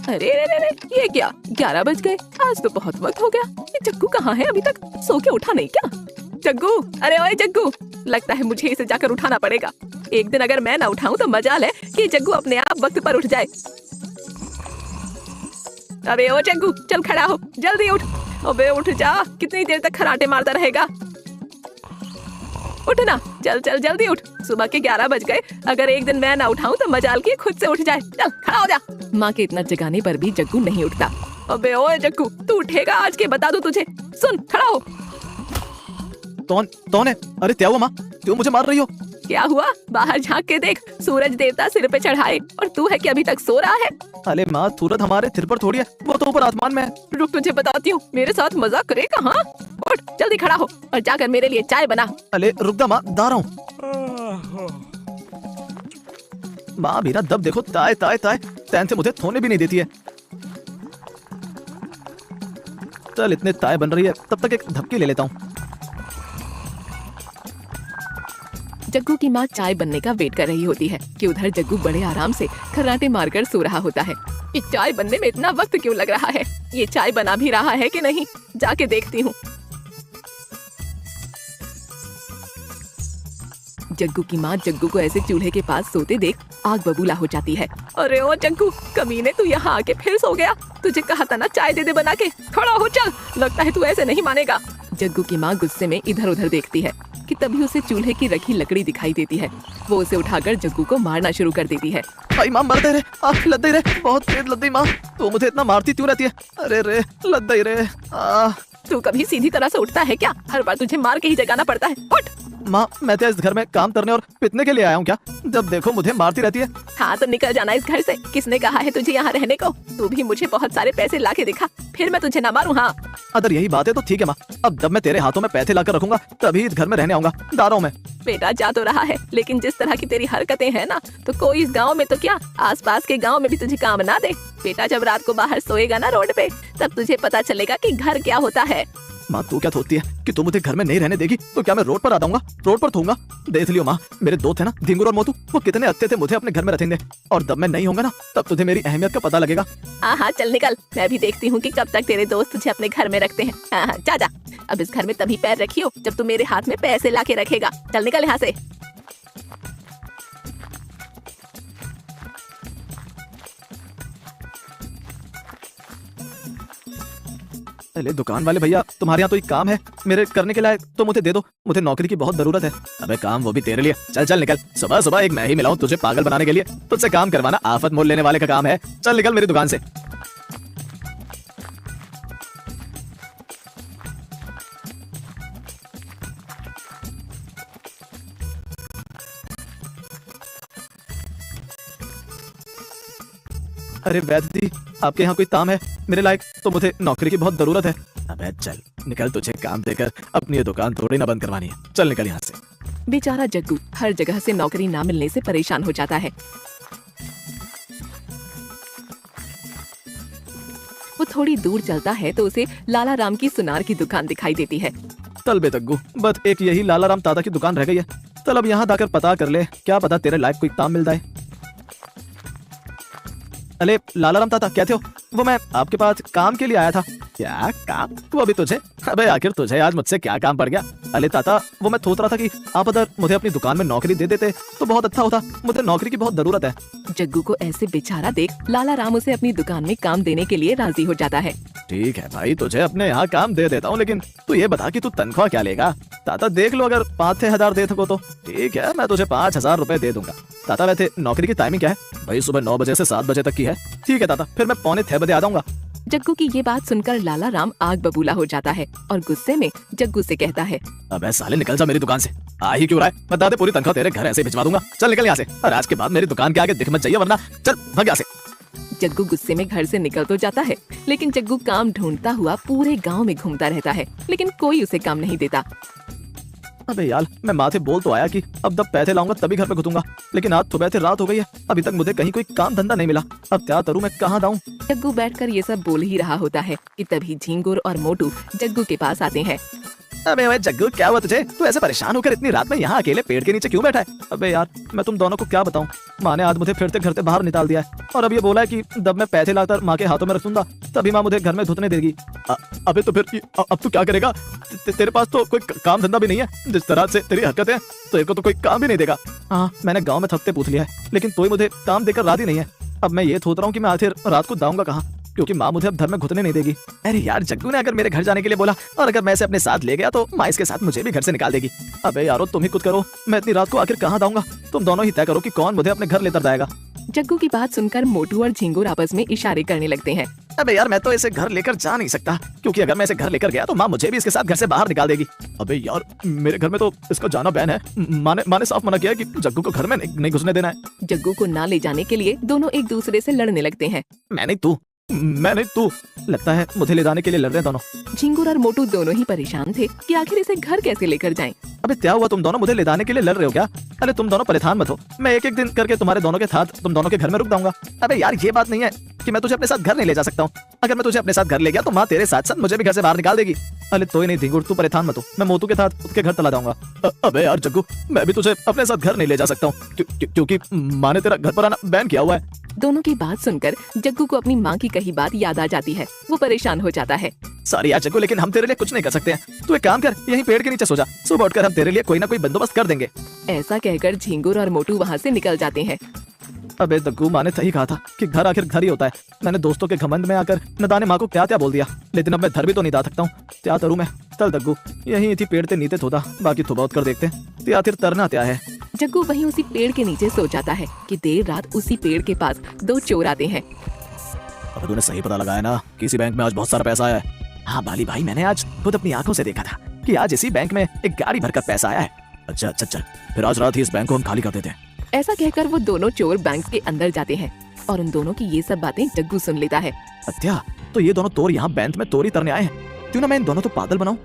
अरे रे रे रे, ये क्या 11 बज गए? आज तो बहुत वक्त हो गया। ये जग्गू कहाँ है? अभी तक सो के उठा नहीं क्या? जग्गू, अरे ओए जग्गू, लगता है मुझे इसे जाकर उठाना पड़ेगा। एक दिन अगर मैं ना उठाऊं तो मजाल है कि जग्गू अपने आप वक्त पर उठ जाए। अबे ओ जग्गू, चल खड़ा हो, जल्दी उठ। अबे उठ जा, कितनी देर तक खराटे मारता रहेगा? उठ ना, चल चल जल्दी उठ। सुबह के 11 बज गए। अगर एक दिन मैं ना उठाऊं तो मजाल की खुद से उठ जाए। चल खड़ा हो जा। माँ के इतना जगाने पर भी जग्गू नहीं उठता। अबे ओए जग्गू, तू उठेगा आज के बता दूं तुझे। सुन, खड़ा हो। कौन है? अरे क्या हुआ माँ, क्यों मुझे मार रही हो? क्या हुआ? बाहर झांक के देख, सूरज देवता सिर पे चढ़ाए और तू है कि अभी तक सो रहा है? अरे माँ, सूरज हमारे सिर पर थोड़ी है, वो तो ऊपर आसमान में है। रुक, तुझे बताती हूँ। मेरे साथ मजाक करेगा? हाँ, उठ जल्दी खड़ा हो और जाकर मेरे लिए चाय बना। अरे रुक जा माँ, दा रहा हूँ। माँ मेरा दब देखो, ताए ताए ताए, चैन से मुझे सोने भी नहीं देती है। चल इतने ताए बन रही है, तब तक एक धपकी ले लेता हूँ। जग्गू की माँ चाय बनने का वेट कर रही होती है कि उधर जग्गू बड़े आराम से खर्राटे मारकर सो रहा होता है। ये चाय बनने में इतना वक्त क्यों लग रहा है? ये चाय बना भी रहा है कि नहीं? जाके देखती हूँ। जग्गू की माँ जग्गू को ऐसे चूल्हे के पास सोते देख आग बबूला हो जाती है। अरे ओ जग्गू, कमीने, तू यहाँ आके फिर सो गया? तुझे कहा था ना चाय दे दे बना के। खड़ा हो चल, लगता है तू ऐसे नहीं मानेगा। जग्गू की माँ गुस्से में इधर उधर देखती है कि तभी उसे चूल्हे की रखी लकड़ी दिखाई देती है। वो उसे उठाकर जग्गू को मारना शुरू कर देती है। भाई माँ, मर दे रे, लद दे रे, बहुत तेज लद दी माँ। तू मुझे इतना मारती क्यों रहती है? अरे रे, लद दे रे। तू कभी सीधी तरह से उठता है क्या? हर बार तुझे मार के ही जगाना पड़ता है। उठ। माँ, मैं तो इस घर में काम करने और पिटने के लिए आया हूँ क्या? जब देखो मुझे मारती रहती है। हाँ तो निकल जाना इस घर से। किसने कहा है तुझे यहाँ रहने को? तू भी मुझे बहुत सारे पैसे ला के दिखा, फिर मैं तुझे ना मारूँ। हाँ अगर यही बात है तो ठीक है माँ, अब जब मैं तेरे हाथों में पैसे लाकर रखूंगा तभी इस घर में रहने आऊंगा। जा रहा हूँ मैं। बेटा जा तो रहा है, लेकिन जिस तरह की तेरी हरकतें हैं ना, तो कोई इस गांव में तो क्या, आसपास के गांव में भी तुझे काम ना दे। बेटा जब रात को बाहर सोएगा ना रोड पे, तब तुझे पता चलेगा कि घर क्या होता है। माँ तू क्या सोचती है कि तू मुझे घर में नहीं रहने देगी? तो क्या मैं रोड पर आ जाऊंगा, रोड पर थूंगा? देख लियो माँ, मेरे दोस्त है ना धिंगुर और मोतू, वो कितने अच्छे थे मुझे अपने घर में रखेंगे। और जब मैं नहीं होऊंगा ना, तब तुझे मेरी अहमियत का पता लगेगा। हाँ चल निकल, मैं भी देखती हूँ कि कब तक तेरे दोस्त तुझे अपने घर में रखते हैं। हाँ जा जा, अब इस घर में तभी पैर रखियो जब तू मेरे हाथ में पैसे ला के रखेगा। चल निकल यहाँ से। अरे दुकान वाले भैया, तुम्हारे यहाँ तो एक काम है मेरे करने के लायक, तो मुझे दे दो, मुझे नौकरी की बहुत जरूरत है। अबे काम वो भी तेरे लिए। चल चल निकल, सुबह सुबह एक मैं ही मिला हूँ तुझे पागल बनाने के लिए। तुझसे काम करवाना आफत मोल लेने वाले का काम है। चल निकल मेरी दुकान से। अरे वैद्य जी, आपके यहाँ कोई काम है मेरे लायक? तो मुझे नौकरी की बहुत जरूरत है। अबे चल निकल, तुझे काम देकर अपनी ये दुकान थोड़ी ना बंद करवानी है। चल निकल यहाँ से। बेचारा जग्गू हर जगह से नौकरी ना मिलने से परेशान हो जाता है। वो थोड़ी दूर चलता है तो उसे लाला राम की सुनार की दुकान दिखाई देती है। चल बे जग्गू, बस एक यही लाला राम दादा की दुकान रह गई है। चल अब यहाँ जाकर पता कर ले, क्या पता तेरे लायक कोई काम मिल जाए। अरे लाला राम ताता, कहते हो? वो मैं आपके पास काम के लिए आया था। क्या काम? वो भी तुझे? अबे आखिर तुझे आज मुझसे क्या काम पड़ गया? अरे ताता, वो मैं सोच रहा था कि आप अगर मुझे अपनी दुकान में नौकरी दे देते तो बहुत अच्छा होता। मुझे नौकरी की बहुत जरूरत है। जग्गू को ऐसे बेचारा देख लाला राम उसे अपनी दुकान में काम देने के लिए राजी हो जाता है। ठीक है भाई, तुझे अपने यहाँ काम दे देता हूँ, लेकिन तू ये बता कि तू तनख्वाह क्या लेगा? ताता देख लो, अगर 5-6 हजार दे सको तो ठीक है, मैं तुझे 5,000 रुपए दे दूंगा। ताता वैसे नौकरी की टाइमिंग क्या है? भाई सुबह 9 बजे से 7 बजे तक की है। ठीक है ताता, फिर मैं 5:45 बजे आ जाऊंगा। जग्गू की ये बात सुनकर लाला राम आग बबूला हो जाता है और गुस्से में जग्गू से कहता है, अबे साले निकल जा मेरी दुकान से। आ ही क्यों रहा है? बता दे, पूरी तनख्वाह तेरे घर ऐसे भिजवा दूंगा। चल निकल यहाँ से, और आज के बाद मेरी दुकान के आगे दिख मत जाइए, वरना चल भाग यहाँ से। जग्गू गुस्से में घर से निकल तो जाता है, लेकिन जग्गू काम ढूंढता हुआ पूरे गांव में घूमता रहता है, लेकिन कोई उसे काम नहीं देता। अबे यार, मैं माँ से बोल तो आया कि अब जब पैसे लाऊंगा तभी घर पे घुसूंगा, लेकिन आज सुबह से रात हो गई है, अभी तक मुझे कहीं कोई काम धंधा नहीं मिला। अब क्या करूँ, मैं कहाँ जाऊँ? जग्गू बैठकर ये सब बोल ही रहा होता है कि तभी झिंगुर और मोटू जग्गू के पास आते हैं। अबे ओए जग्गू, क्या हुआ तुझे? तू ऐसे परेशान होकर इतनी रात में यहाँ अकेले पेड़ के नीचे क्यों बैठा है? अबे यार, मैं तुम दोनों को क्या बताऊं। माँ ने आज मुझे फिर से घर से बाहर निकाल दिया है और अब ये बोला है कि जब मैं पैसे लाकर माँ के हाथों में रखूंगा तभी माँ मुझे घर में घुसने देगी। अबे तो फिर अब तू क्या करेगा? तेरे पास तो कोई काम धंधा भी नहीं है। जिस तरह से तेरी हरकत है तो इनको तो कोई काम भी नहीं देगा। हाँ, मैंने गाँव में थकते पूछ लिया है, लेकिन कोई मुझे काम देकर राजी नहीं है। अब मैं ये सोच रहा हूँ कि मैं आखिर रात को जाऊंगा कहाँ, क्योंकि माँ मुझे अब घर में घुसने नहीं देगी। अरे यार, जग्गू ने अगर मेरे घर जाने के लिए बोला और अगर मैं इसे अपने साथ ले गया तो माँ इसके साथ मुझे भी घर से निकाल देगी। अबे यारो, तुम ही कुछ करो, मैं इतनी रात को आखिर कहाँ जाऊंगा? तुम दोनों ही तय करो कि कौन मुझे अपने घर लेकर जाएगा। जग्गू की बात सुनकर मोटू और झिंगुर आपस में इशारे करने लगते हैं। अबे यार, मैं तो इसे घर लेकर जा नहीं सकता, क्योंकि अगर मैं इसे घर लेकर गया तो माँ मुझे भी इसके साथ घर से बाहर निकाल देगी। अबे यार, मेरे घर में तो इसका जाना बैन है। माँ ने साफ मना किया है कि जग्गू को घर में नहीं घुसने देना है। जग्गू को ना ले जाने के लिए दोनों एक दूसरे से लड़ने लगते हैं। मैं नहीं तू। लगता है मुझे ले जाने के लिए लड़ रहे हैं दोनों। झिंगुर और मोटू दोनों ही परेशान थे कि आखिर इसे घर कैसे लेकर जाएं। अबे क्या हुआ, तुम दोनों मुझे ले जाने के लिए लड़ रहे हो क्या? अरे तुम दोनों परेशान मत हो, मैं एक एक दिन करके तुम्हारे दोनों के साथ तुम दोनों के घर में रुक जाऊंगा। अबे यार, ये बात नहीं है कि मैं तुझे अपने साथ घर नहीं ले जा सकता हूँ। अगर मैं तुझे अपने साथ घर ले गया तो माँ तेरे साथ साथ मुझे भी घर से बाहर निकाल देगी। अरे तो ही नहीं झिंगुर, तू परेशान मत हो, मैं मोटू के साथ उसके घर चला जाऊंगा। अबे यार जग्गू, मैं भी तुझे अपने साथ घर नहीं ले जा सकता हूँ, क्योंकि माँ ने तेरा घर पर आना बैन किया हुआ है। दोनों की बात सुनकर जग्गू को अपनी माँ की कही बात याद आ जाती है। वो परेशान हो जाता है। सॉरी यार जग्गू, लेकिन हम तेरे लिए कुछ नहीं कर सकते हैं। तू एक काम कर, यहीं पेड़ के नीचे सो जा, सुबह उठकर हम तेरे लिए कोई ना कोई बंदोबस्त कर देंगे। ऐसा कहकर झिंगुर और मोटू वहाँ से निकल जाते हैं। अबे जग्गू, माँ ने सही कहा था कि घर आखिर घर ही होता है। मैंने दोस्तों के घमंड में आकर न जाने माँ को क्या क्या बोल दिया, लेकिन अब मैं घर भी तो नहीं जा सकता हूँ। क्या करूँ मैं? चल जग्गू, यहीं थी पेड़ के नीचे सोता, बाकी थोड़ा बहुत कर देखते हैं आखिर तरना क्या है। जग्गू वहीं उसी पेड़ के नीचे सो जाता है कि देर रात उसी पेड़ के पास दो चोर आते हैं। अब तूने सही पता लगाया ना, किसी बैंक में आज बहुत सारा पैसा आया है। हाँ बाली भाई, मैंने आज खुद अपनी आंखों से देखा था कि आज इसी बैंक में एक गाड़ी भरकर पैसा आया है। अच्छा चल, फिर आज रात ही इस बैंक को हम खाली कर देते हैं। ऐसा कहकर वो दोनों चोर बैंक के अंदर जाते हैं और उन दोनों की ये सब बातें जग्गू सुन लेता है। अच्छा, तो ये दोनों चोर यहाँ बैंक में चोरी करने आए हैं। क्यों ना मैं इन दोनों को पागल बनाऊं।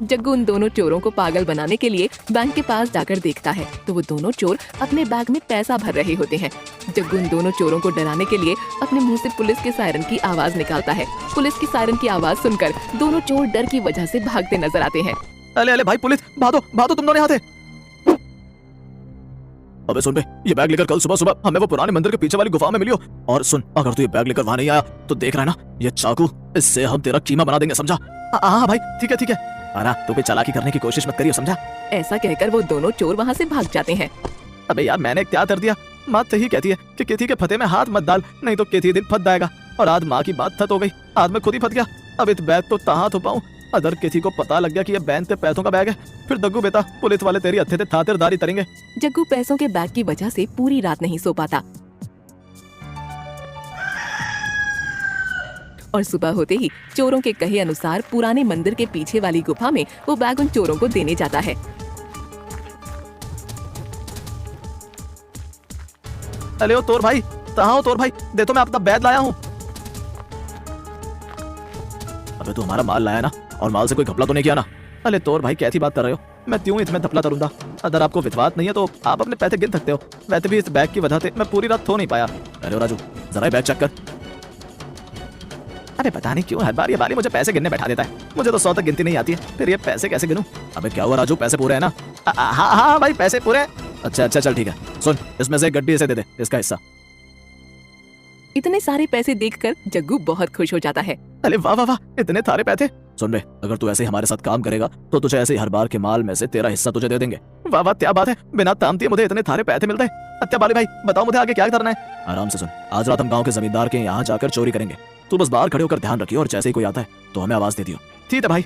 जग्गू उन दोनों चोरों को पागल बनाने के लिए बैंक के पास जाकर देखता है तो वो दोनों चोर अपने बैग में पैसा भर रहे होते हैं। जग्गू उन दोनों चोरों को डराने के लिए अपने मुंह से पुलिस के सायरन की आवाज निकालता है। पुलिस की सायरन की आवाज सुनकर दोनों चोर डर की वजह से भागते नजर आते हैं। अले अले भाई पुलिस, भागो तुम दोनों यहाँ थे। अबे सुन बे, ये बैग लेकर कल सुबह सुबह हमें वो पुराने मंदिर के पीछे वाली गुफा में मिलियो। और सुन, अगर तू ये बैग लेकर वहाँ नहीं आया तो देख रहा है ना, ये चाकू, इससे हम तेरा कीमा बना देंगे, समझा? हाँ भाई, ठीक है। आना, तू भी चालाकी करने की कोशिश मत करियो, समझा? ऐसा कहकर वो दोनों चोर वहाँ से भाग जाते हैं। अबे यार, मैंने क्या कर दिया? माँ सही कहती है कि केथी के फते में हाथ मत डाल, नहीं तो केथी दिन फंस जाएगा। और आज माँ की बात थत हो गई, आज मैं खुद ही फंस गया। अब इस बैग तो कहाँ तो पाऊँ? अगर किसी को पता लग गया कि ये बैंक के पैसों का बैग है, फिर दग्गू बेटा, पुलिस वाले तेरी हत्थे से खातिरदारी करेंगे। जग्गू पैसों के बैग की वजह से पूरी रात नहीं सो पाता और सुबह होते ही चोरों के कहे अनुसार पुराने मंदिर के पीछे वाली गुफा में वो बैग उन चोरों को देने जाता है। अरे ओ तोर भाई, कहाँ हो तोर भाई? देखो मैं अपना बैग लाया हूँ। अबे तू हमारा माल लाया ना, और माल से कोई घपला तो नहीं किया ना? अरे तोर भाई, कैसी बात कर रहे हो? मैं क्यों इसमें घपला करूंगा? अगर आपको विश्वास नहीं है तो आप अपने पैसे गिन सकते हो। वैसे भी इस बैग की वजह से मैं पूरी रात सो नहीं पाया। अरे राजू, जरा बैग चेक कर। अरे पता नहीं क्यों हर बार ये बाली मुझे पैसे गिनने बैठा देता है। मुझे तो 100 तक गिनती नहीं आती है, फिर ये पैसे कैसे गिनूं? अबे क्या हुआ राजू, पैसे पूरे हैं ना? हाँ भाई, पैसे पूरे हैं। अच्छा चल ठीक है, सुन, इसमें से एक गड्डी इसे दे दे, इसका हिस्सा। इतने सारे पैसे देखकर जग्गू बहुत खुश हो जाता है। अरे वाह वाह वाह, इतने सारे पैसे। सुन बे, अगर तू ऐसे ही हमारे साथ काम करेगा तो तुझे ऐसे ही हर बार के माल में से तेरा हिस्सा तुझे दे देंगे। वाह वाह, क्या बात है, बिना काम दिए मुझे इतने सारे पैसे मिलते हैं। अच्छा बाली भाई, बताओ मुझे आगे क्या करना है? आराम से सुन, आज रात हम गाँव के जमींदार के यहाँ जाकर चोरी करेंगे। तू बस बाहर खड़े होकर ध्यान रखियो, और जैसे ही कोई आता है तो हमें आवाज दे दियो। ठीक है भाई,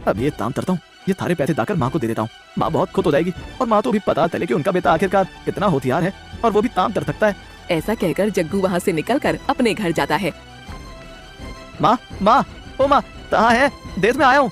अब ये काम करता हूँ, ये थारे पैसे दाकर माँ को दे देता हूँ। माँ बहुत खुश हो जाएगी, और माँ तो भी पता चले कि उनका बेटा आखिरकार कितना होशियार है और वो भी काम कर सकता है। ऐसा कहकर जग्गू वहाँ से निकलकर अपने घर जाता है। माँ, ओ माँ, कहाँ है? देश में आया हूँ।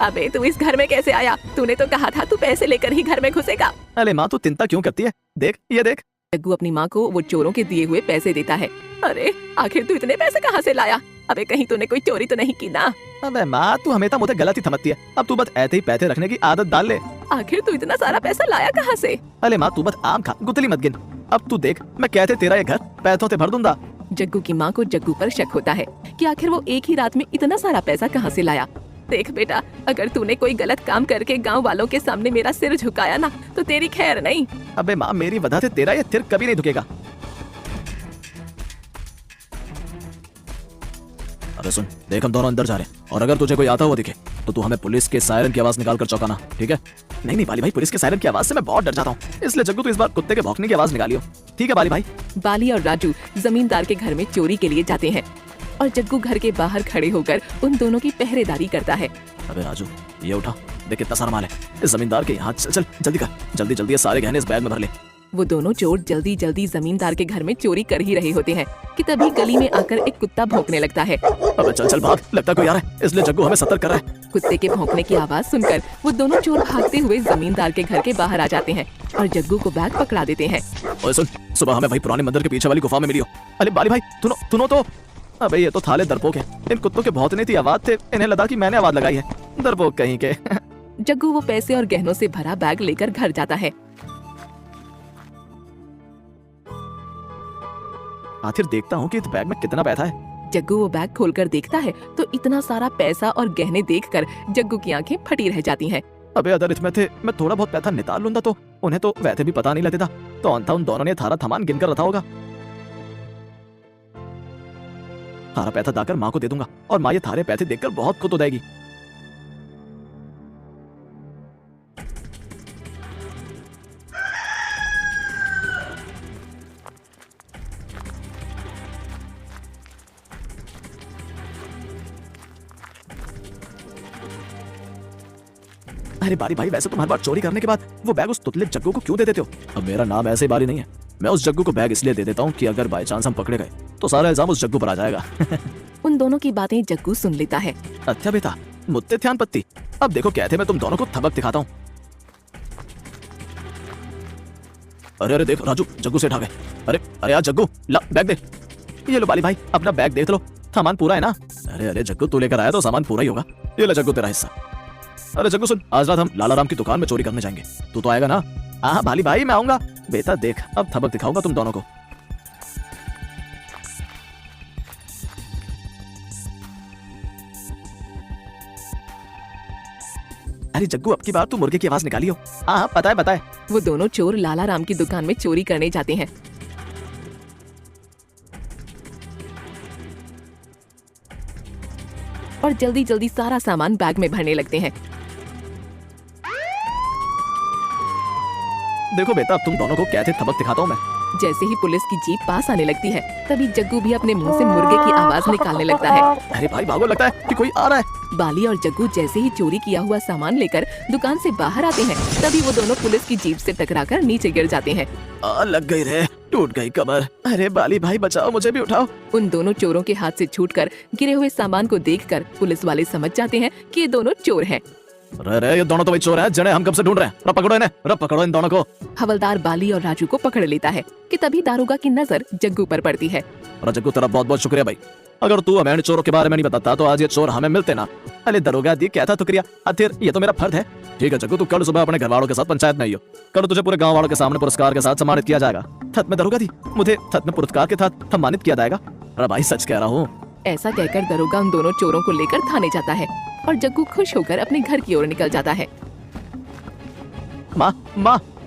अबे तू इस घर में कैसे आया? तूने तो कहा था तू पैसे लेकर ही घर में घुसेगा। अरे माँ, तू चिंता क्यों करती है? देख, ये देख। जग्गू अपनी माँ को वो चोरों के दिए हुए पैसे देता है। अरे आखिर तू इतने पैसे कहाँ से लाया? अबे कहीं तूने कोई चोरी तो नहीं की ना? अबे माँ, तू हमेशा मुझे गलत ही समझती है। अब तू बस ऐसे ही पैसे रखने की आदत डाल ले। आखिर तू इतना सारा पैसा लाया कहाँ से? अरे माँ, तू बस आम खा, गुतली मत गिन। अब तू देख, मैं कहते तेरा ये घर पैसों से भर दूंगा। जग्गू की माँ को जग्गू पर शक होता है कि आखिर वो एक ही रात में इतना सारा पैसा कहाँ से लाया। देख बेटा, अगर तूने कोई गलत काम करके गांव वालों के सामने मेरा सिर झुकाया ना तो तेरी खैर नहीं। अबे माँ, मेरी वजह से तेरा ये सिर कभी नहीं झुकेगा। अबे सुन, देख हम दोनों अंदर जा रहे हैं और अगर तुझे कोई आता हुआ दिखे तो तू हमें पुलिस के सायरन की आवाज निकाल कर चौंकाना, ठीक है? नहीं बाली भाई, पुलिस के सायरन की आवाज से मैं बहुत डर जाता हूँ, इसलिए जग्गू तू इस बार कुत्ते के भौंकने की आवाज निकालियो, ठीक है बाली भाई? बाली और राजू जमींदार के घर में चोरी के लिए जाते हैं और जग्गू घर के बाहर खड़े होकर उन दोनों की पहरेदारी करता है। अबे राजू, ये उठा, देख कितना सारा माल है इस जमींदार के यहाँ। चल जल्दी कर, जल्दी ये सारे गहने इस बैग में भर ले। वो दोनों चोर जल्दी जमींदार के घर में चोरी कर ही रहे होते हैं कि तभी गली में आकर एक कुत्ता भौंकने लगता है। अबे चल भाग, लगता कोई आ रहा है, इसलिए जग्गू हमें सतर्क कर रहा है। कुत्ते के भौंकने की आवाज सुनकर वो दोनों चोर भागते हुए जमींदार के घर के बाहर आ जाते हैं और जग्गू को बैग पकड़ा देते हैं। ओए सुन, सुबह हमें वही पुराने मंदिर के पीछे वाली गुफा में मिली हो। अरे बाली भाई, सुनो तो। अबे ये तो थाले दरपोक है, इन कुत्तों के भौंकने की आवाज थे, इन्हें लगा कि मैंने आवाज लगाई है, दरपोक कहीं के। जग्गू वो पैसे और गहनों से भरा बैग लेकर घर जाता है। आखिर देखता हूँ कि इस बैग में कितना पैसा है। जग्गू वो बैग खोलकर देखता है तो इतना सारा पैसा और गहने देखकर जग्गू की आंखें फटी रह जाती हैं। अबे अगर इसमें थे मैं थोड़ा बहुत पैसा निकाल लूंगा तो उन्हें तो वैसे भी पता नहीं लगता तो उन दोनों ने थारा सामान गिनकर रखा होगा। सारा पैसा दाकर माँ को दे दूंगा और माँ ये थारे पैसे देखकर बहुत खुश हो जाएगी। अरे बारी भाई, वैसे तुम्हारी बार चोरी करने के बाद वो बैग उस तुतले जग्गू को क्यों दे देते हो? अब मेरा नाम ऐसे बारी नहीं है, मैं उस जग्गू को बैग इसलिए दे देता हूँ कि अगर बाय चांस हम पकड़े गए तो सारा इल्जाम उस जग्गू पर आ जाएगा। उन दोनों की बातें जग्गू सुन लेता है। अच्छा बेटा, मुत्ते ध्यान पत्ती, अब देखो कहते मैं तुम दोनों को थबक दिखाता हूँ। अरे देख राजू, जग्गू से गए। अरे यार जग्गू, ला बैग दे। ये लो बाली भाई, अपना बैग देख लो, सामान पूरा है ना? अरे जग्गू, तू लेकर आया तो सामान पूरा ही होगा। ये ले जग्गू तेरा हिस्सा। अरे जग्गू सुन, आज रात हम लाला राम की दुकान में चोरी करने जाएंगे, तू तो आएगा ना? हाँ बाली भाई, मैं आऊंगा। बेटा देख, अब थबक दिखाऊंगा तुम दोनों को। अरे जग्गू, अब की बार तू मुर्गे की आवाज निकालियो। हाँ पता है। वो दोनों चोर लाला राम की दुकान में चोरी करने जाते हैं और जल्दी सारा सामान बैग में भरने लगते हैं। देखो बेटा, अब तुम दोनों को कैसे थबक दिखाता हूँ मैं। जैसे ही पुलिस की जीप पास आने लगती है तभी जग्गू भी अपने मुंह से मुर्गे की आवाज निकालने लगता है। अरे भाई भागो, लगता है कि कोई आ रहा है। बाली और जग्गू जैसे ही चोरी किया हुआ सामान लेकर दुकान से बाहर आते हैं तभी वो दोनों पुलिस की जीप से टकराकर नीचे गिर जाते हैं। लग गई रे, टूट गई कमर। अरे बाली भाई बचाओ, मुझे भी उठाओ। उन दोनों चोरों के हाथ से छूटकर गिरे हुए सामान को देखकर पुलिस वाले समझ जाते हैं कि ये दोनों चोर हैं। अरे ये दोनों तो वही चोर हैं जिन्हें हम कब से ढूंढ रहे हैं। पकड़ो इन्हें, पकड़ो इन दोनों को। हवलदार बाली और राजू को पकड़ लेता है कि तभी दारोगा की नजर जग्गू पर पड़ती है। अरे जग्गू, तेरा बहुत बहुत शुक्रिया भाई, अगर तू हमें चोरों के बारे में नहीं बताता तो आज ये चोर हमें मिलते ना। अरे दरोगा दी, क्या था शुक्रिया, आखिर ये तो मेरा फर्ज है। ठीक है जग्गू, तू कल सुबह अपने घर वालों के साथ पंचायत में आइयो। कल तुझे पूरे गाँव वालों के सामने पुरस्कार के साथ सम्मानित किया जाएगा। सच में दरोगा दी, मुझे सच में पुरस्कार के साथ सम्मानित किया जाएगा। अरे भाई सच कह रहा हूँ। ऐसा कहकर दरोगा उन दोनों चोरों को लेकर थाने जाता है और जग्गू खुश होकर अपने घर की ओर निकल जाता है। माँ,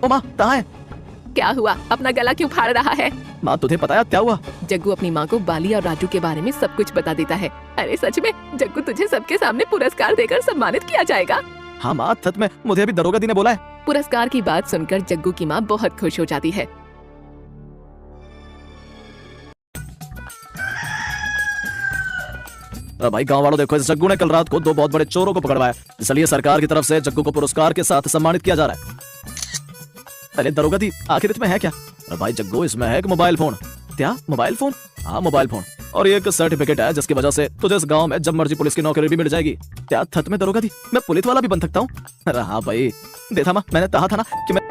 ओ माँ, कहाँ है? क्या हुआ, अपना गला क्यों फाड़ रहा है? माँ तुझे पता है क्या हुआ? जग्गू अपनी माँ को बाली और राजू के बारे में सब कुछ बता देता है। अरे सच में जग्गू, तुझे सबके सामने पुरस्कार देकर सम्मानित किया जाएगा। हाँ माँ, सच में, मुझे अभी दरोगा दी ने बोला है। पुरस्कार की बात सुनकर जग्गू की माँ बहुत खुश हो जाती है। भाई गांव वालों देखो, इस जग्गू ने कल रात को 2 बहुत बड़े चोरों को पकड़वाया, इसलिए सरकार की तरफ से जग्गू को पुरस्कार के साथ सम्मानित किया जा रहा है। अरे दरोगा दी, आखिर इसमें है क्या? भाई जग्गू, इसमें है एक मोबाइल फोन। क्या मोबाइल फोन? हाँ मोबाइल फोन, और ये एक सर्टिफिकेट है जिसकी वजह से तुझे इस गांव में जब मर्जी पुलिस की नौकरी भी मिल जाएगी। क्या सच में दरोगा दी, मैं पुलिस वाला भी बन सकता हूँ? अरे हाँ भाई, देखा माँ, मैंने कहा था ना कि मैं